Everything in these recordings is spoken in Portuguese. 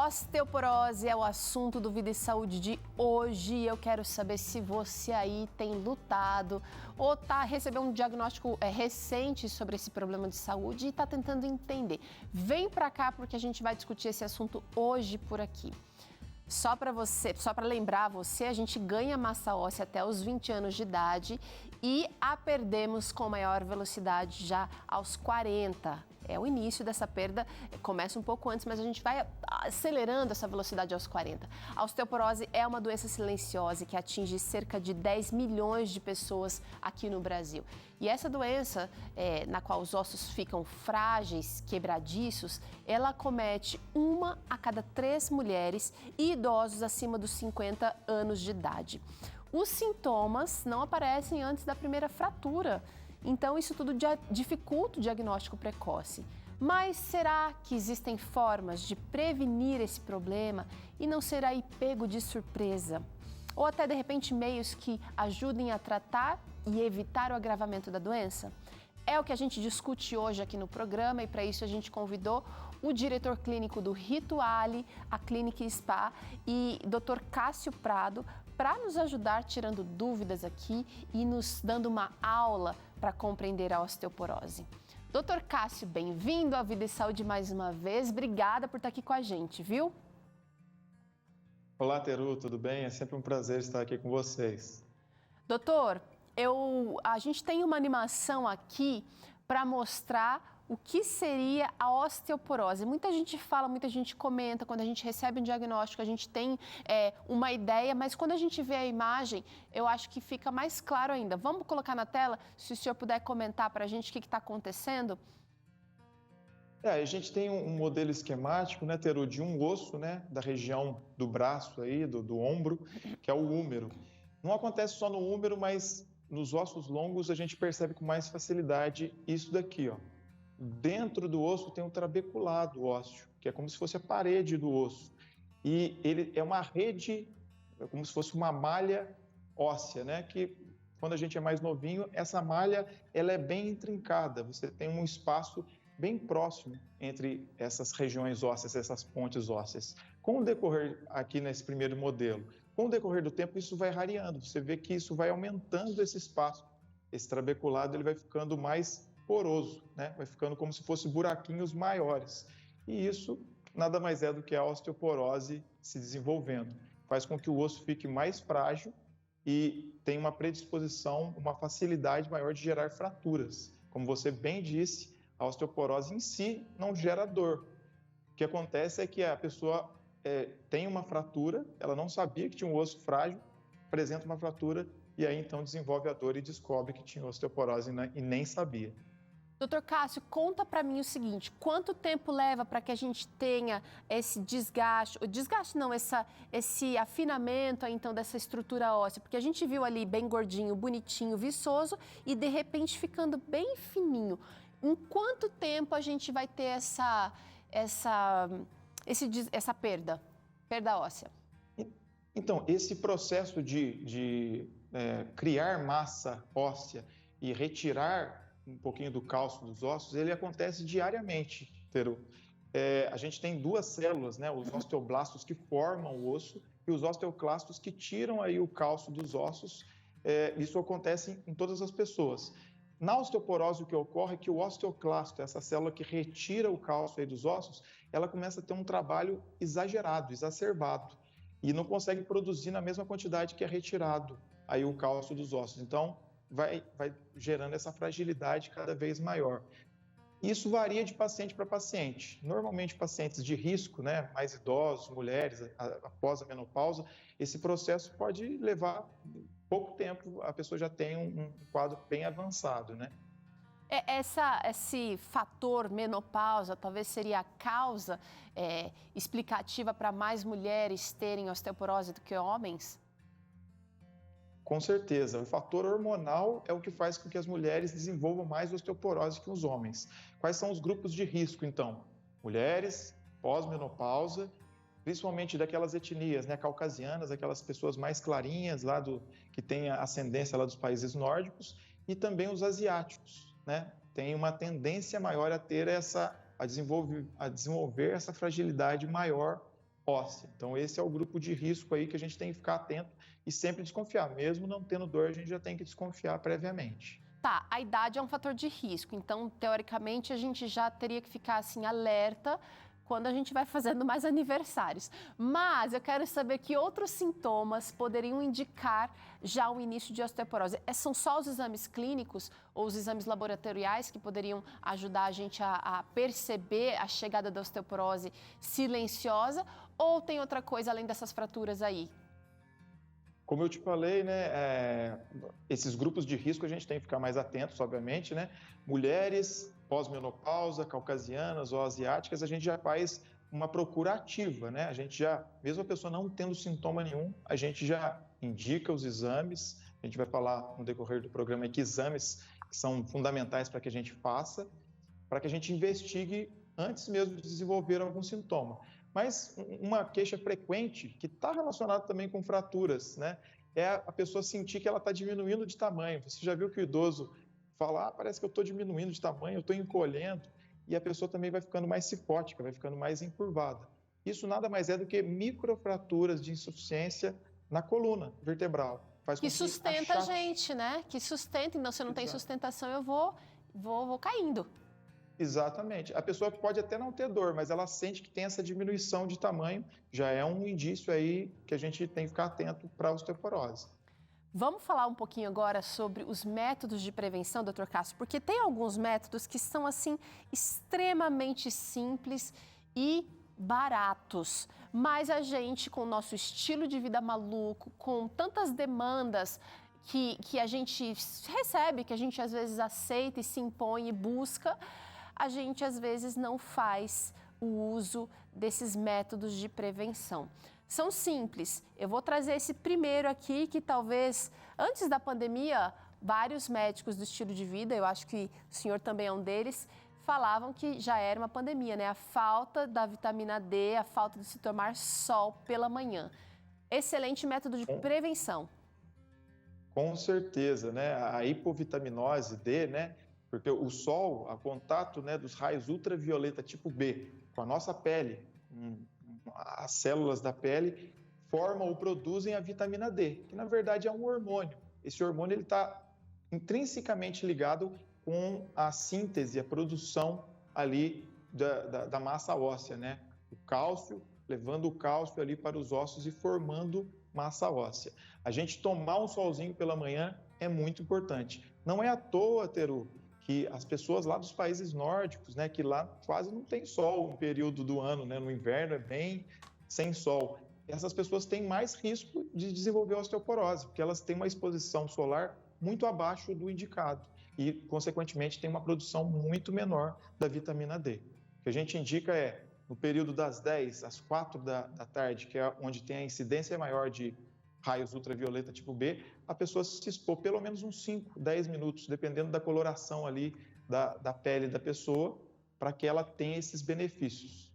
Osteoporose é o assunto do Vida e Saúde de hoje. Eu quero saber se você aí tem lutado ou recebeu um diagnóstico recente sobre esse problema de saúde e está tentando entender. Vem para cá porque a gente vai discutir esse assunto hoje por aqui. Só para lembrar você, a gente ganha massa óssea até os 20 anos de idade e a perdemos com maior velocidade já aos 40. O início dessa perda começa um pouco antes, mas a gente vai acelerando essa velocidade aos 40. A osteoporose é uma doença silenciosa que atinge cerca de 10 milhões de pessoas aqui no Brasil. E essa doença, na qual os ossos ficam frágeis, quebradiços, ela acomete 1 a cada 3 mulheres e idosos acima dos 50 anos de idade. Os sintomas não aparecem antes da primeira fratura. Então, isso tudo dificulta o diagnóstico precoce. Mas será que existem formas de prevenir esse problema e não ser aí pego de surpresa? Ou até, de repente, meios que ajudem a tratar e evitar o agravamento da doença? É o que a gente discute hoje aqui no programa e para isso a gente convidou o diretor clínico do Rituale, a Clínica Spa, e Dr. Cássio Prado, para nos ajudar tirando dúvidas aqui e nos dando uma aula para compreender a osteoporose. Dr. Cássio, bem-vindo à Vida e Saúde mais uma vez. Obrigada por estar aqui com a gente, viu? Olá, Teru, tudo bem? É sempre um prazer estar aqui com vocês. Doutor, a gente tem uma animação aqui para mostrar o que seria a osteoporose. Muita gente fala, muita gente comenta, quando a gente recebe um diagnóstico, a gente tem uma ideia, mas quando a gente vê a imagem, eu acho que fica mais claro ainda. Vamos colocar na tela, se o senhor puder comentar para a gente o que está acontecendo? A gente tem um modelo esquemático, né, Teru, de um osso, né, da região do braço aí, do ombro, que é o húmero. Não acontece só no húmero, mas nos ossos longos a gente percebe com mais facilidade isso daqui, ó. Dentro do osso tem um trabeculado ósseo, que é como se fosse a parede do osso. E ele é uma rede, é como se fosse uma malha óssea, né? Que quando a gente é mais novinho, essa malha ela é bem intrincada. Você tem um espaço bem próximo entre essas regiões ósseas, essas pontes ósseas. Com o decorrer aqui nesse primeiro modelo, com o decorrer do tempo isso vai rareando. Você vê que isso vai aumentando esse espaço. Esse trabeculado ele vai ficando mais poroso, né? Vai ficando como se fossem buraquinhos maiores. E isso nada mais é do que a osteoporose se desenvolvendo. Faz com que o osso fique mais frágil e tenha uma predisposição, uma facilidade maior de gerar fraturas. Como você bem disse, a osteoporose em si não gera dor. O que acontece é que a pessoa tem uma fratura, ela não sabia que tinha um osso frágil, apresenta uma fratura e aí então desenvolve a dor e descobre que tinha osteoporose e nem sabia. Doutor Cássio, conta para mim o seguinte, quanto tempo leva para que a gente tenha esse desgaste, esse afinamento então dessa estrutura óssea? Porque a gente viu ali bem gordinho, bonitinho, viçoso e de repente ficando bem fininho. Em quanto tempo a gente vai ter essa perda óssea? Então, esse processo de criar massa óssea e retirar um pouquinho do cálcio dos ossos, ele acontece diariamente, Teru. A gente tem duas células, né, os osteoblastos que formam o osso e os osteoclastos que tiram aí o cálcio dos ossos. Isso acontece em todas as pessoas. Na osteoporose, o que ocorre é que o osteoclasto, essa célula que retira o cálcio aí dos ossos, ela começa a ter um trabalho exagerado, exacerbado, e não consegue produzir na mesma quantidade que é retirado aí o cálcio dos ossos. Então, vai gerando essa fragilidade cada vez maior. Isso varia de paciente para paciente. Normalmente, pacientes de risco, né, mais idosos, mulheres, após a menopausa, esse processo pode levar pouco tempo, a pessoa já tem um quadro bem avançado, né? Esse fator menopausa talvez seria a causa explicativa para mais mulheres terem osteoporose do que homens? Com certeza, o fator hormonal é o que faz com que as mulheres desenvolvam mais osteoporose que os homens. Quais são os grupos de risco, então? Mulheres, pós-menopausa, principalmente daquelas etnias, né, caucasianas, aquelas pessoas mais clarinhas lá que têm a ascendência lá dos países nórdicos, e também os asiáticos, né? Tem uma tendência maior a ter a desenvolver essa fragilidade maior óssea. Então, esse é o grupo de risco aí que a gente tem que ficar atento e sempre desconfiar. Mesmo não tendo dor, a gente já tem que desconfiar previamente. Tá, a idade é um fator de risco, então, teoricamente, a gente já teria que ficar, assim, alerta quando a gente vai fazendo mais aniversários. Mas eu quero saber que outros sintomas poderiam indicar já o início de osteoporose. São só os exames clínicos ou os exames laboratoriais que poderiam ajudar a gente a perceber a chegada da osteoporose silenciosa? Ou tem outra coisa além dessas fraturas aí? Como eu te falei, né, esses grupos de risco a gente tem que ficar mais atentos, obviamente, né? Mulheres pós-menopausa, caucasianas ou asiáticas, a gente já faz uma procura ativa, né? A gente já, mesmo a pessoa não tendo sintoma nenhum, a gente já indica os exames. A gente vai falar no decorrer do programa que exames que são fundamentais para que a gente faça, para que a gente investigue antes mesmo de desenvolver algum sintoma. Mas uma queixa frequente, que está relacionada também com fraturas, né? É a pessoa sentir que ela está diminuindo de tamanho. Você já viu que o idoso fala, parece que eu estou diminuindo de tamanho, eu estou encolhendo, e a pessoa também vai ficando mais cifótica, vai ficando mais encurvada. Isso nada mais é do que microfraturas de insuficiência na coluna vertebral. Faz que sustenta a gente, né? Que sustenta, então se eu não tenho sustentação, eu vou caindo. Exatamente. A pessoa pode até não ter dor, mas ela sente que tem essa diminuição de tamanho, já é um indício aí que a gente tem que ficar atento para a osteoporose. Vamos falar um pouquinho agora sobre os métodos de prevenção, Dr. Cássio, porque tem alguns métodos que são, assim, extremamente simples e baratos, mas a gente, com o nosso estilo de vida maluco, com tantas demandas que a gente recebe, que a gente às vezes aceita e se impõe e busca, a gente às vezes não faz o uso desses métodos de prevenção. São simples. Eu vou trazer esse primeiro aqui, que talvez antes da pandemia, vários médicos do estilo de vida, eu acho que o senhor também é um deles, falavam que já era uma pandemia, né? A falta da vitamina D, a falta de se tomar sol pela manhã. Excelente método de prevenção. Com certeza, né? A hipovitaminose D, né? Porque o sol, a contato, né, dos raios ultravioleta tipo B com a nossa pele, as células da pele formam ou produzem a vitamina D, que na verdade é um hormônio. Esse hormônio está intrinsecamente ligado com a síntese, a produção ali da massa óssea, né? O cálcio, levando o cálcio ali para os ossos e formando massa óssea. A gente tomar um solzinho pela manhã é muito importante. Não é à toa, Teru, que as pessoas lá dos países nórdicos, né, que lá quase não tem sol um período do ano, né, no inverno é bem sem sol. Essas pessoas têm mais risco de desenvolver osteoporose, porque elas têm uma exposição solar muito abaixo do indicado e, consequentemente, tem uma produção muito menor da vitamina D. O que a gente indica é, no período das 10 às 4 da tarde, que é onde tem a incidência maior de raios ultravioleta tipo B, a pessoa se expor pelo menos uns 5, 10 minutos, dependendo da coloração ali da pele da pessoa, para que ela tenha esses benefícios.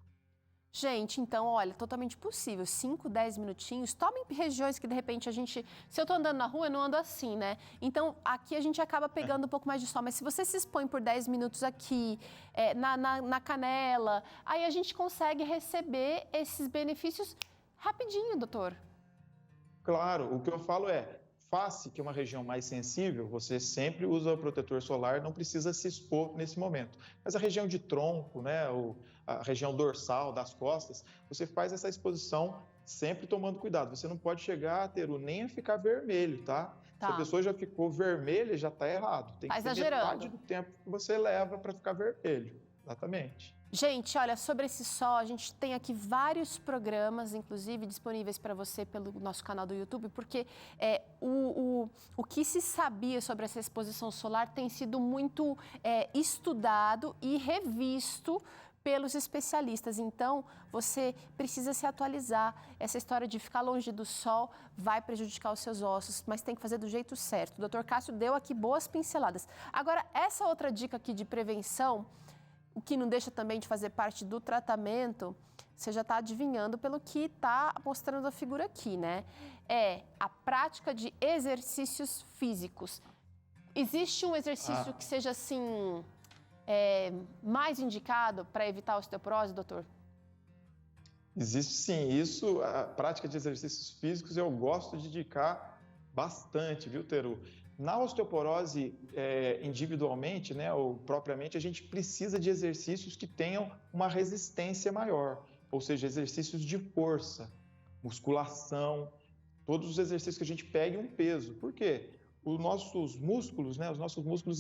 Gente, então, olha, totalmente possível, 5, 10 minutinhos, toma em regiões que, de repente, se eu tô andando na rua, eu não ando assim, né? Então, aqui a gente acaba pegando um pouco mais de sol, mas se você se expõe por 10 minutos aqui, na canela, aí a gente consegue receber esses benefícios rapidinho, doutor. Claro, o que eu falo é, face, que é uma região mais sensível, você sempre usa o protetor solar, não precisa se expor nesse momento. Mas a região de tronco, né, a região dorsal, das costas, você faz essa exposição sempre tomando cuidado. Você não pode chegar, Teru, nem a ficar vermelho, tá? Se a pessoa já ficou vermelha, já está errado. Tem que ser metade do tempo que você leva para ficar vermelho. Exatamente. Gente, olha, sobre esse sol, a gente tem aqui vários programas, inclusive, disponíveis para você pelo nosso canal do YouTube, porque o que se sabia sobre essa exposição solar tem sido muito estudado e revisto pelos especialistas. Então, você precisa se atualizar. Essa história de ficar longe do sol vai prejudicar os seus ossos, mas tem que fazer do jeito certo. O Dr. Cássio deu aqui boas pinceladas. Agora, essa outra dica aqui de prevenção, o que não deixa também de fazer parte do tratamento, você já está adivinhando pelo que está mostrando a figura aqui, né? É a prática de exercícios físicos. Existe um exercício que seja, assim, mais indicado para evitar a osteoporose, doutor? Existe sim, isso, a prática de exercícios físicos eu gosto de dedicar bastante, viu, Teru? Na osteoporose, individualmente, né, ou propriamente, a gente precisa de exercícios que tenham uma resistência maior, ou seja, exercícios de força, musculação, todos os exercícios que a gente pegue um peso. Por quê? Os nossos músculos, né,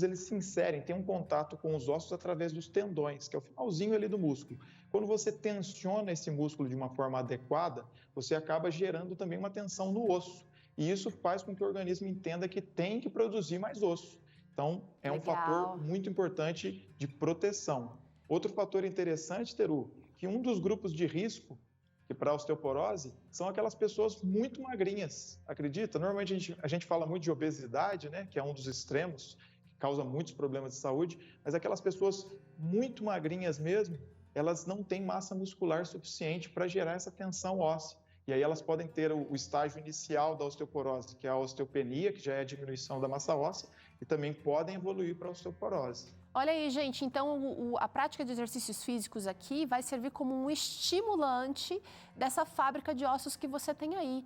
eles se inserem, têm um contato com os ossos através dos tendões, que é o finalzinho ali do músculo. Quando você tensiona esse músculo de uma forma adequada, você acaba gerando também uma tensão no osso. E isso faz com que o organismo entenda que tem que produzir mais osso. Então, é um fator muito importante de proteção. Outro fator interessante, Teru, que um dos grupos de risco que para a osteoporose são aquelas pessoas muito magrinhas, acredita? Normalmente a gente fala muito de obesidade, né, que é um dos extremos, que causa muitos problemas de saúde, mas aquelas pessoas muito magrinhas mesmo, elas não têm massa muscular suficiente para gerar essa tensão óssea. E aí elas podem ter o estágio inicial da osteoporose, que é a osteopenia, que já é a diminuição da massa óssea, e também podem evoluir para a osteoporose. Olha aí, gente, então a prática de exercícios físicos aqui vai servir como um estimulante dessa fábrica de ossos que você tem aí.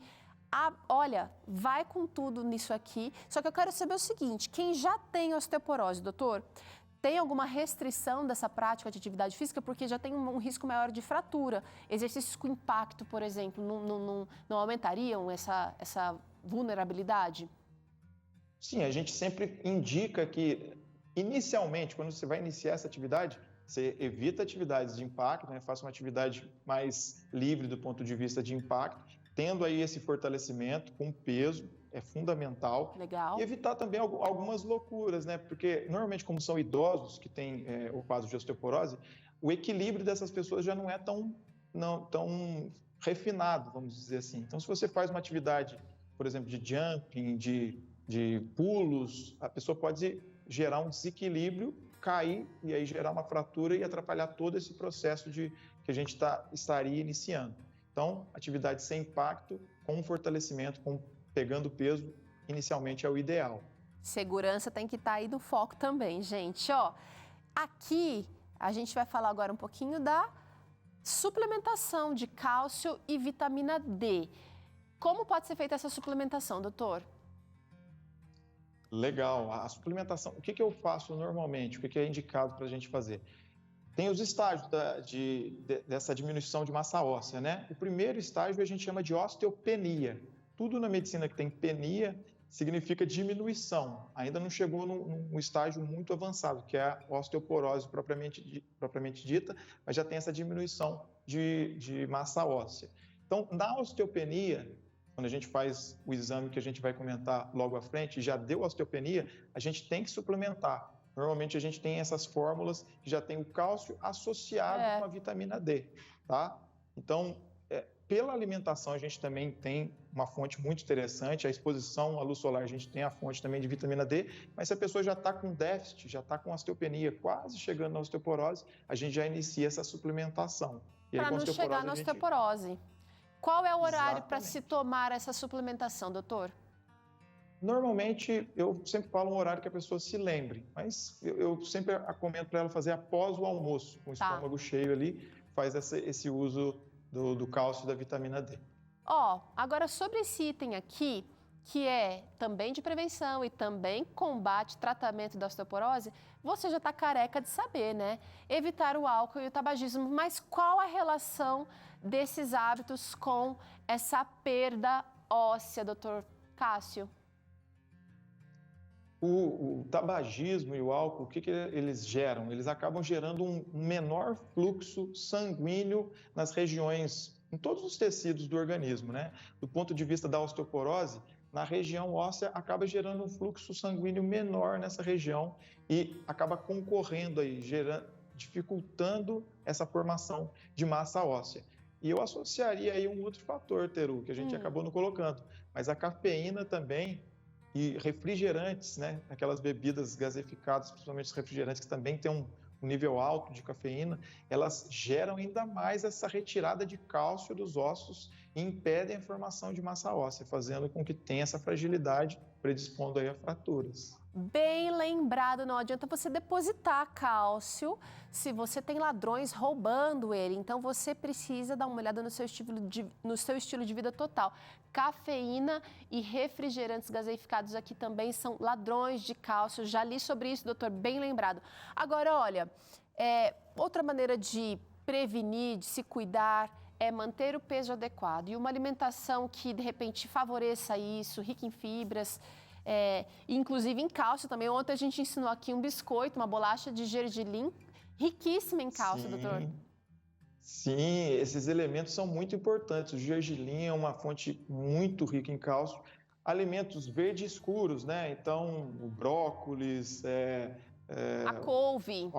Olha, vai com tudo nisso aqui, só que eu quero saber o seguinte, quem já tem osteoporose, doutor, tem alguma restrição dessa prática de atividade física? Porque já tem um risco maior de fratura. Exercícios com impacto, por exemplo, não aumentariam essa vulnerabilidade? Sim, a gente sempre indica que, inicialmente, quando você vai iniciar essa atividade, você evita atividades de impacto, né? Faça uma atividade mais livre do ponto de vista de impacto, tendo aí esse fortalecimento com peso, é fundamental. Legal. E evitar também algumas loucuras, né? Porque, normalmente, como são idosos que têm o quadro de osteoporose, o equilíbrio dessas pessoas já não é tão refinado, vamos dizer assim. Então, se você faz uma atividade, por exemplo, de jumping, de pulos, a pessoa pode gerar um desequilíbrio, cair e aí gerar uma fratura e atrapalhar todo esse processo que a gente estaria iniciando. Então, atividade sem impacto, com fortalecimento, pegando peso, inicialmente é o ideal. Segurança tem que estar aí no foco também, gente. Ó, aqui a gente vai falar agora um pouquinho da suplementação de cálcio e vitamina D. Como pode ser feita essa suplementação, doutor? Legal. A suplementação, o que eu faço normalmente? O que é indicado para a gente fazer? Tem os estágios dessa diminuição de massa óssea, né? O primeiro estágio a gente chama de osteopenia. Tudo na medicina que tem penia significa diminuição. Ainda não chegou num estágio muito avançado, que é a osteoporose propriamente dita, mas já tem essa diminuição de massa óssea. Então, na osteopenia, quando a gente faz o exame que a gente vai comentar logo à frente, já deu osteopenia, a gente tem que suplementar. Normalmente a gente tem essas fórmulas que já tem o cálcio associado com a vitamina D, tá? Então, pela alimentação a gente também tem uma fonte muito interessante, a exposição à luz solar a gente tem a fonte também de vitamina D, mas se a pessoa já está com déficit, já está com osteopenia, quase chegando na osteoporose, a gente já inicia essa suplementação. Para não chegar na osteoporose. Qual é o horário para se tomar essa suplementação, doutor? Normalmente, eu sempre falo um horário que a pessoa se lembre, mas eu sempre recomendo para ela fazer após o almoço, com o estômago cheio ali, faz esse uso do cálcio e da vitamina D. Agora sobre esse item aqui, que é também de prevenção e também combate, tratamento da osteoporose, você já está careca de saber, né? Evitar o álcool e o tabagismo, mas qual a relação desses hábitos com essa perda óssea, doutor Cássio? O tabagismo e o álcool, o que eles geram? Eles acabam gerando um menor fluxo sanguíneo nas regiões, em todos os tecidos do organismo, né? Do ponto de vista da osteoporose, na região óssea acaba gerando um fluxo sanguíneo menor nessa região e acaba concorrendo aí, dificultando essa formação de massa óssea. E eu associaria aí um outro fator, Teru, que a gente acabou não colocando, mas a cafeína também e refrigerantes, né? Aquelas bebidas gaseificadas, principalmente os refrigerantes que também têm um nível alto de cafeína, elas geram ainda mais essa retirada de cálcio dos ossos e impedem a formação de massa óssea, fazendo com que tenha essa fragilidade predispondo aí a fraturas. Bem lembrado, não adianta você depositar cálcio se você tem ladrões roubando ele. Então, você precisa dar uma olhada no seu estilo de vida total. Cafeína e refrigerantes gaseificados aqui também são ladrões de cálcio. Já li sobre isso, doutor, bem lembrado. Agora, olha, outra maneira de prevenir, de se cuidar, é manter o peso adequado. E uma alimentação que, de repente, favoreça isso, rica em fibras, inclusive em cálcio também. Ontem a gente ensinou aqui um biscoito, uma bolacha de gergelim, riquíssima em cálcio, doutor. Sim, esses elementos são muito importantes. O gergelim é uma fonte muito rica em cálcio. Alimentos verdes escuros, né? Então, o brócolis, a couve.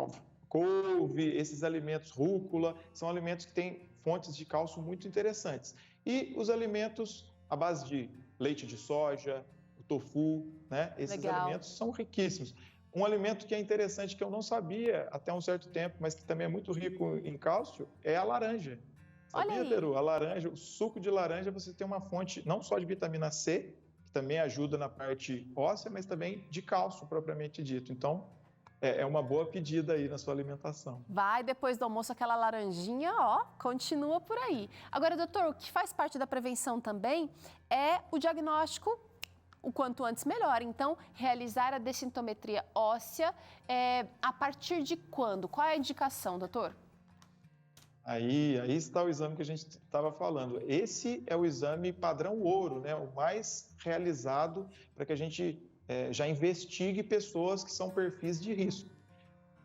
Esses alimentos, rúcula, são alimentos que têm fontes de cálcio muito interessantes. E os alimentos à base de leite de soja, o tofu, né? Esses alimentos são riquíssimos. Um alimento que é interessante, que eu não sabia até um certo tempo, mas que também é muito rico em cálcio, é a laranja. Sabia, Teru? A laranja, o suco de laranja, você tem uma fonte não só de vitamina C, que também ajuda na parte óssea, mas também de cálcio, propriamente dito. Então, é uma boa pedida aí na sua alimentação. Vai, depois do almoço, aquela laranjinha, continua por aí. Agora, doutor, o que faz parte da prevenção também é o diagnóstico o quanto antes melhor. Então, realizar a densitometria óssea a partir de quando? Qual é a indicação, doutor? Aí está o exame que a gente estava falando. Esse é o exame padrão ouro, né? O mais realizado para que a gente já investigue pessoas que são perfis de risco.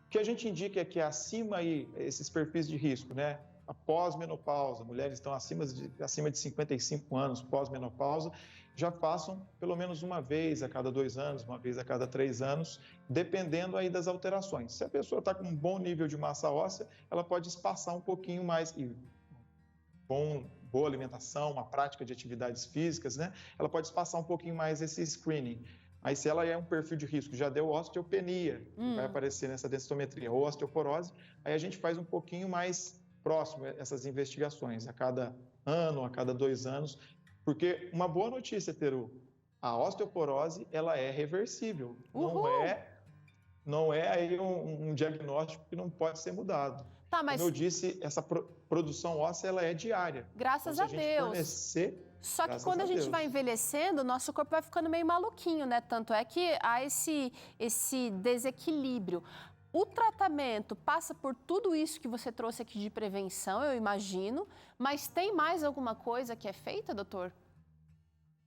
O que a gente indica é que acima aí, esses perfis de risco, né? Após menopausa, mulheres estão acima de 55 anos, pós-menopausa, já façam pelo menos uma vez a cada 2 anos, uma vez a cada 3 anos, dependendo aí das alterações. Se a pessoa está com um bom nível de massa óssea, ela pode espaçar um pouquinho mais, e boa alimentação, uma prática de atividades físicas, né? Ela pode espaçar um pouquinho mais esse screening. Aí, se ela é um perfil de risco, já deu osteopenia, que vai aparecer nessa densitometria, ou osteoporose, aí a gente faz um pouquinho mais próximo essas investigações, a cada ano, a cada 2 anos, porque uma boa notícia, Teru, a osteoporose, ela é reversível, não é aí um diagnóstico que não pode ser mudado. Tá, mas... Como eu disse, essa produção óssea, ela é diária. Graças a Deus. Só que quando a gente vai envelhecendo, o nosso corpo vai ficando meio maluquinho, né? Tanto é que há esse desequilíbrio. O tratamento passa por tudo isso que você trouxe aqui de prevenção, eu imagino, mas tem mais alguma coisa que é feita, doutor?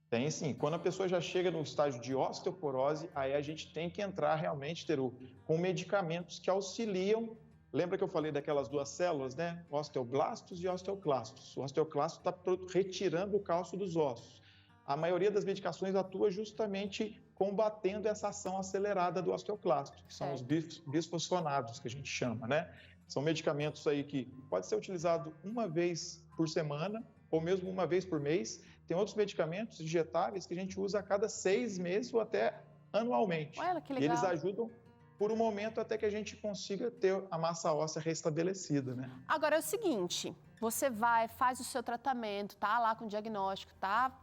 Tem sim. Quando a pessoa já chega no estágio de osteoporose, aí a gente tem que entrar realmente, Teru, com medicamentos que auxiliam. Lembra que eu falei daquelas 2 células, né? Osteoblastos e osteoclastos. O osteoclasto está retirando o cálcio dos ossos. A maioria das medicações atua justamente combatendo essa ação acelerada do osteoclasto, que são os bisfosfonados, que a gente chama, né? São medicamentos aí que pode ser utilizado uma vez por semana ou mesmo uma vez por mês. Tem outros medicamentos injetáveis que a gente usa a cada 6 meses ou até anualmente. Olha, que legal. E eles ajudam por um momento até que a gente consiga ter a massa óssea restabelecida, né? Agora é o seguinte, você vai, faz o seu tratamento, tá lá com o diagnóstico, tá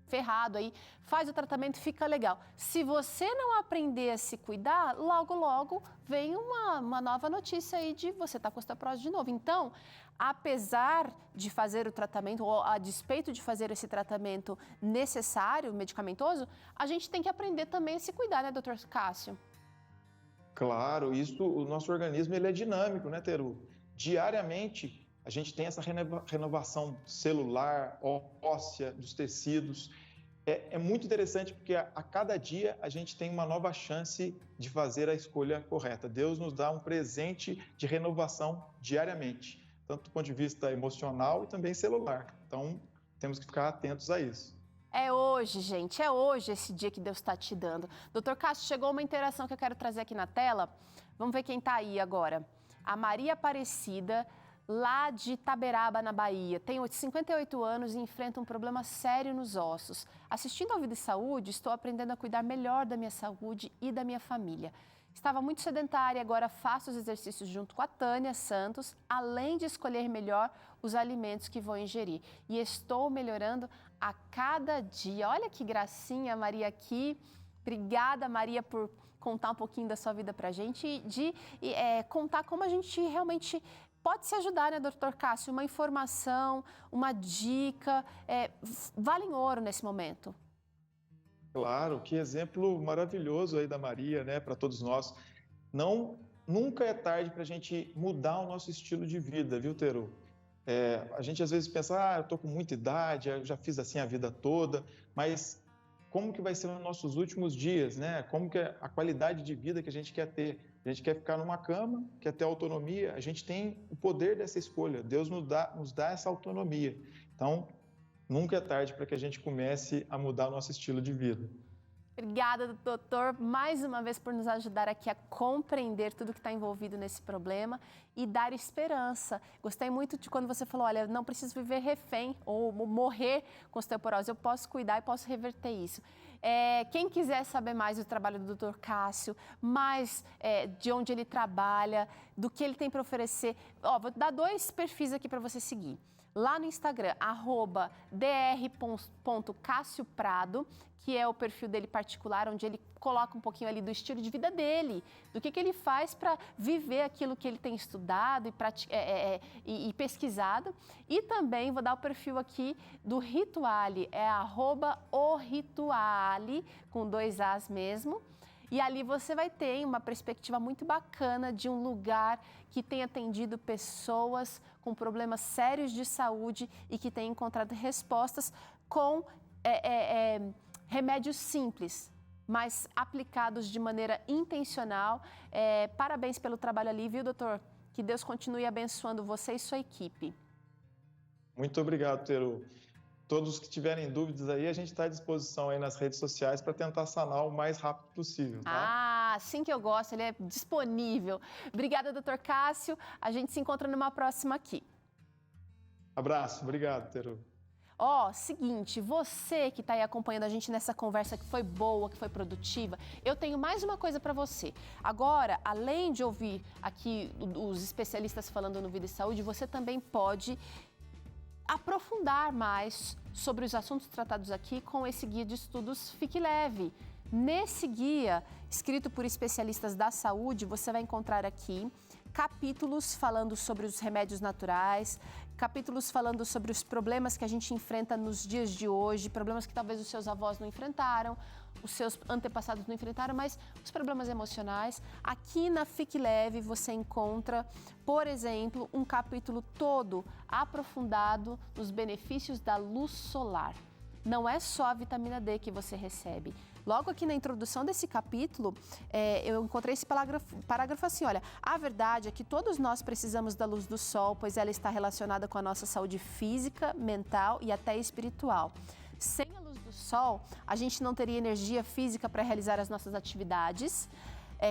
ferrado aí, faz o tratamento, fica legal. Se você não aprender a se cuidar, logo, logo vem uma nova notícia aí de você estar com osteoporose de novo. Então, apesar de fazer o tratamento, ou a despeito de fazer esse tratamento necessário, medicamentoso, a gente tem que aprender também a se cuidar, né, doutor Cássio? Claro, o nosso organismo ele é dinâmico, né, Teru? Diariamente, a gente tem essa renovação celular, óssea, dos tecidos. É muito interessante porque a cada dia a gente tem uma nova chance de fazer a escolha correta. Deus nos dá um presente de renovação diariamente, tanto do ponto de vista emocional e também celular. Então, temos que ficar atentos a isso. É hoje, gente, é hoje esse dia que Deus está te dando. Doutor Cássio, chegou uma interação que eu quero trazer aqui na tela. Vamos ver quem está aí agora. A Maria Aparecida, lá de Itaberaba, na Bahia. Tem 58 anos e enfrenta um problema sério nos ossos. Assistindo ao Vida e Saúde, estou aprendendo a cuidar melhor da minha saúde e da minha família. Estava muito sedentária, agora faço os exercícios junto com a Tânia Santos, além de escolher melhor os alimentos que vou ingerir. E estou melhorando a cada dia. Olha que gracinha, Maria, aqui. Obrigada, Maria, por contar um pouquinho da sua vida pra gente e contar como a gente realmente pode se ajudar, né, doutor Cássio? Uma informação, uma dica, valem ouro nesse momento. Claro, que exemplo maravilhoso aí da Maria, né, para todos nós. Nunca é tarde para a gente mudar o nosso estilo de vida, viu, Teru? A gente às vezes pensa, eu estou com muita idade, eu já fiz assim a vida toda, mas como que vai ser nos nossos últimos dias, né? Como que é a qualidade de vida que a gente quer ter? A gente quer ficar numa cama, quer ter autonomia, a gente tem o poder dessa escolha, Deus nos dá essa autonomia. Então, nunca é tarde para que a gente comece a mudar o nosso estilo de vida. Obrigada, doutor, mais uma vez por nos ajudar aqui a compreender tudo que está envolvido nesse problema e dar esperança. Gostei muito de quando você falou, olha, não preciso viver refém ou morrer com osteoporose, eu posso cuidar e posso reverter isso. Quem quiser saber mais do trabalho do Dr. Cássio, mais de onde ele trabalha, do que ele tem para oferecer, vou dar 2 perfis aqui para você seguir. Lá no Instagram, @dr.cassioprado, que é o perfil dele particular, onde ele coloca um pouquinho ali do estilo de vida dele, do que ele faz para viver aquilo que ele tem estudado e pesquisado. E também vou dar o perfil aqui do Rituale, @orituale, com 2 As mesmo. E ali você vai ter uma perspectiva muito bacana de um lugar que tem atendido pessoas com problemas sérios de saúde e que tem encontrado respostas com remédios simples, mas aplicados de maneira intencional. Parabéns pelo trabalho ali, viu, doutor? Que Deus continue abençoando você e sua equipe. Muito obrigado, Teru. Todos que tiverem dúvidas aí, a gente está à disposição aí nas redes sociais para tentar sanar o mais rápido possível, tá? Assim que eu gosto, ele é disponível. Obrigada, doutor Cássio. A gente se encontra numa próxima aqui. Abraço, obrigado, Teru. Seguinte, você que está aí acompanhando a gente nessa conversa que foi boa, que foi produtiva, eu tenho mais uma coisa para você. Agora, além de ouvir aqui os especialistas falando no Vida e Saúde, você também pode aprofundar mais sobre os assuntos tratados aqui com esse guia de estudos Fique Leve. Nesse guia, escrito por especialistas da saúde, você vai encontrar aqui capítulos falando sobre os remédios naturais, capítulos falando sobre os problemas que a gente enfrenta nos dias de hoje, problemas que talvez os seus avós não enfrentaram, os seus antepassados não enfrentaram, mas os problemas emocionais. Aqui na Fique Leve você encontra, por exemplo, um capítulo todo aprofundado nos benefícios da luz solar. Não é só a vitamina D que você recebe. Logo aqui na introdução desse capítulo, eu encontrei esse parágrafo assim, olha, a verdade é que todos nós precisamos da luz do sol, pois ela está relacionada com a nossa saúde física, mental e até espiritual. Sem a luz do sol, a gente não teria energia física para realizar as nossas atividades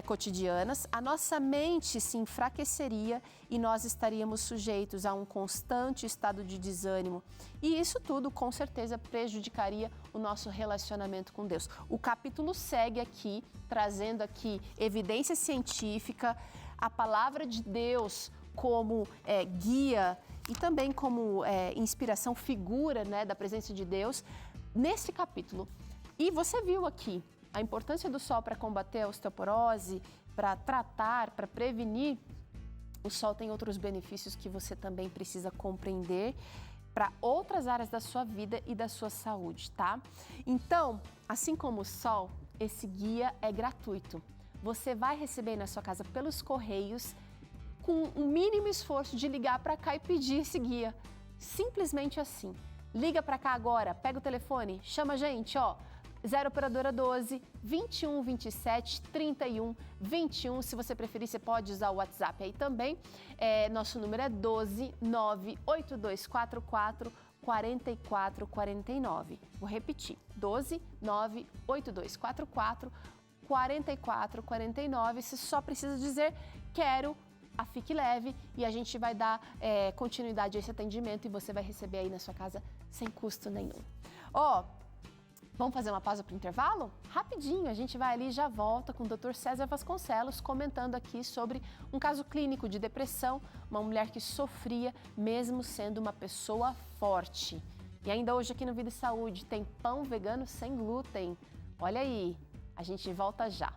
cotidianas, a nossa mente se enfraqueceria e nós estaríamos sujeitos a um constante estado de desânimo. E isso tudo, com certeza, prejudicaria o nosso relacionamento com Deus. O capítulo segue aqui, trazendo aqui evidência científica, a palavra de Deus como guia e também como inspiração, figura, né, da presença de Deus nesse capítulo. E você viu aqui a importância do sol para combater a osteoporose, para tratar, para prevenir. O sol tem outros benefícios que você também precisa compreender para outras áreas da sua vida e da sua saúde, tá? Então, assim como o sol, esse guia é gratuito. Você vai receber na sua casa pelos correios com o mínimo esforço de ligar para cá e pedir esse guia. Simplesmente assim. Liga para cá agora, pega o telefone, chama a gente, 0 operadora 12 21 27 31 21. Se você preferir, você pode usar o WhatsApp aí também. Nosso número é 12 98244 4449. Vou repetir: 12 98244 4449. Você só precisa dizer quero a Fique Leve e a gente vai dar continuidade a esse atendimento e você vai receber aí na sua casa sem custo nenhum. Vamos fazer uma pausa para o intervalo? Rapidinho, a gente vai ali e já volta com o Dr. César Vasconcelos comentando aqui sobre um caso clínico de depressão, uma mulher que sofria mesmo sendo uma pessoa forte. E ainda hoje aqui no Vida e Saúde tem pão vegano sem glúten. Olha aí, a gente volta já.